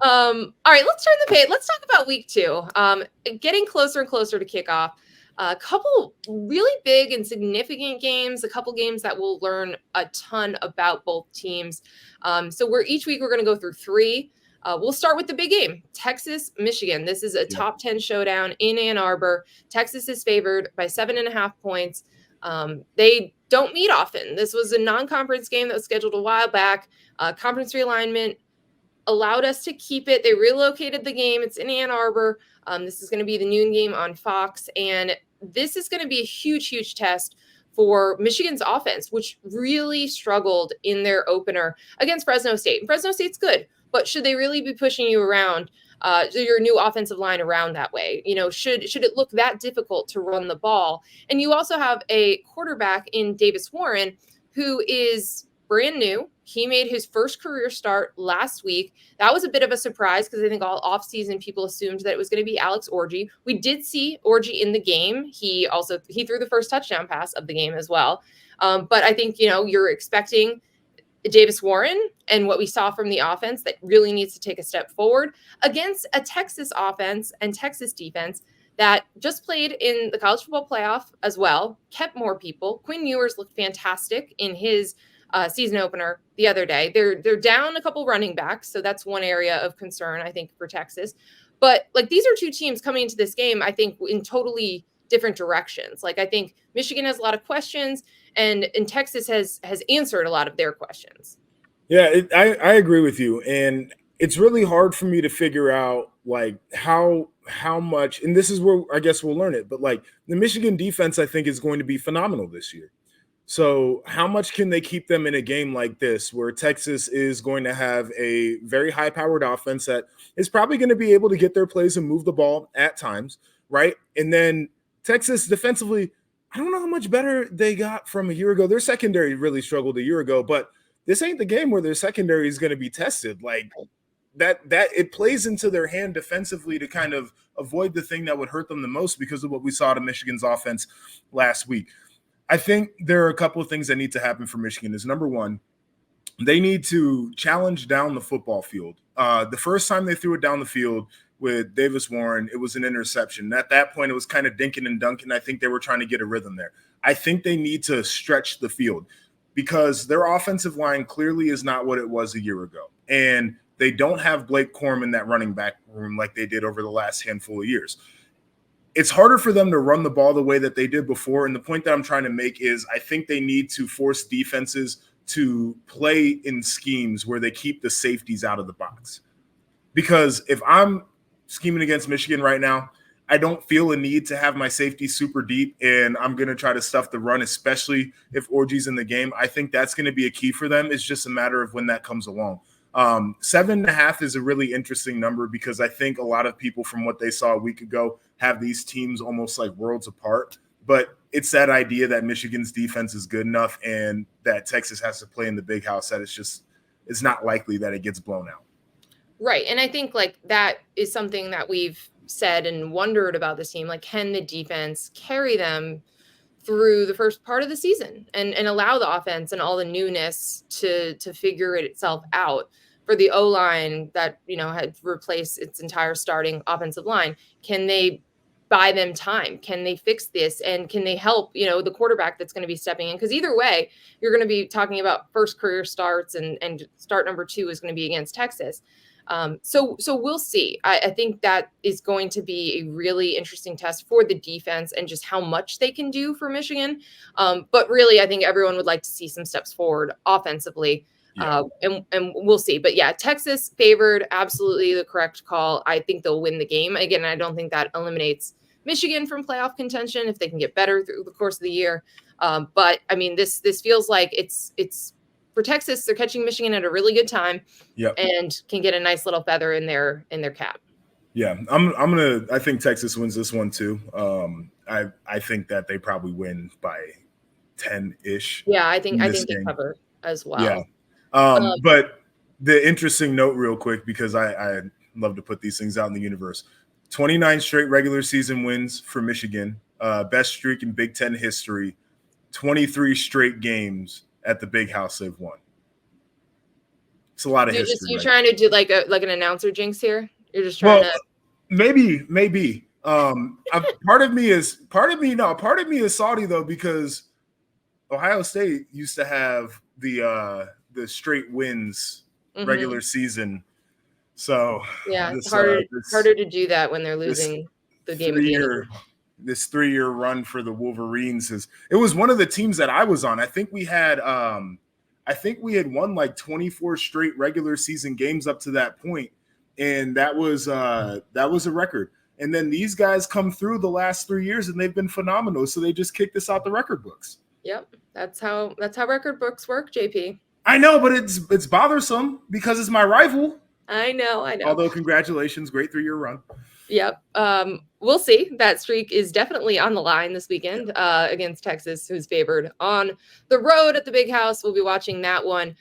All right, let's turn the page. Let's talk about week 2. Getting closer and closer to kickoff. A couple really big and significant games, a couple games that we'll learn a ton about both teams. So each week we're going to go through 3. We'll start with the big game, Texas, Michigan. This is a top 10 showdown in Ann Arbor. Texas is favored by 7.5 points. They don't meet often. This was a non-conference game that was scheduled a while back. Conference realignment allowed us to keep it. They relocated the game. It's in Ann Arbor. This is going to be the noon game on Fox. And this is going to be a huge, huge test for Michigan's offense, which really struggled in their opener against Fresno State. And Fresno State's good, but should they really be pushing you around, your new offensive line around that way? Should it look that difficult to run the ball? And you also have a quarterback in Davis Warren who is brand new. He made his first career start last week. That was a bit of a surprise because I think all offseason people assumed that it was going to be Alex Orji. We did see Orji in the game. He threw the first touchdown pass of the game as well. But I think, you're expecting Davis Warren and what we saw from the offense that really needs to take a step forward against a Texas offense and Texas defense that just played in the college football playoff as well, kept more people. Quinn Ewers looked fantastic in his season opener the other day. They're down a couple running backs, so that's one area of concern, I think, for Texas. But these are 2 teams coming into this game, I think, in totally different directions. I think Michigan has a lot of questions, and Texas has answered a lot of their questions. Yeah, I agree with you, and it's really hard for me to figure out how much, and this is where I guess we'll learn it. But the Michigan defense, I think, is going to be phenomenal this year. So how much can they keep them in a game like this where Texas is going to have a very high-powered offense that is probably going to be able to get their plays and move the ball at times, right? And then Texas defensively, I don't know how much better they got from a year ago. Their secondary really struggled a year ago, but this ain't the game where their secondary is going to be tested. That it plays into their hand defensively to kind of avoid the thing that would hurt them the most because of what we saw to Michigan's offense last week. I think there are a couple of things that need to happen for Michigan. Is number one, they need to challenge down the football field. The first time they threw it down the field with Davis Warren, it was an interception. At that point, it was kind of dinking and dunking. I think they were trying to get a rhythm there. I think they need to stretch the field because their offensive line clearly is not what it was a year ago. And they don't have Blake Corum in that running back room like they did over the last handful of years. It's harder for them to run the ball the way that they did before. And the point that I'm trying to make is I think they need to force defenses to play in schemes where they keep the safeties out of the box. Because if I'm scheming against Michigan right now, I don't feel a need to have my safety super deep and I'm going to try to stuff the run, especially if Orji's in the game. I think that's going to be a key for them. It's just a matter of when that comes along. 7.5 is a really interesting number because I think a lot of people from what they saw a week ago have these teams almost like worlds apart, but it's that idea that Michigan's defense is good enough and that Texas has to play in the big house that it's not likely that it gets blown out. Right. And I think that is something that we've said and wondered about this team. Can the defense carry them through the first part of the season and allow the offense and all the newness to figure itself out for the O-line that, had replaced its entire starting offensive line? Can they buy them time? Can they fix this? And can they help, the quarterback that's going to be stepping in? Because either way, you're going to be talking about first career starts and start number 2 is going to be against Texas. So we'll see. I think that is going to be a really interesting test for the defense and just how much they can do for Michigan. But really, I think everyone would like to see some steps forward offensively. Yeah. And we'll see. But yeah, Texas favored, absolutely the correct call. I think they'll win the game. Again, I don't think that eliminates Michigan from playoff contention if they can get better through the course of the year. But I mean, this feels like it's for Texas. They're catching Michigan at a really good time, and can get a nice little feather in their cap. Yeah, I think Texas wins this one too. I think that they probably win by 10-ish. Yeah, I think they cover as well. Yeah. But the interesting note real quick, because I love to put these things out in the universe, 29 straight regular season wins for Michigan, best streak in Big Ten history, 23 straight games at the Big House they've won. It's a lot of You're history. you right trying to do like an announcer jinx here? You're just trying well, to maybe. Part of me is salty though, because Ohio State used to have the straight wins regular season. So yeah, this harder to do that when they're losing the game at the end. This 3-year run for the Wolverines it was one of the teams that I was on. I think we had won like 24 straight regular season games up to that point, and that was a record. And then these guys come through the last 3 years and they've been phenomenal. So they just kicked us out the record books. Yep, that's how record books work, JP. I know, but it's bothersome because it's my rival. I know. Although, congratulations, great 3-year run. Yep. We'll see. That streak is definitely on the line this weekend against Texas, who's favored on the road at the Big House. We'll be watching that one.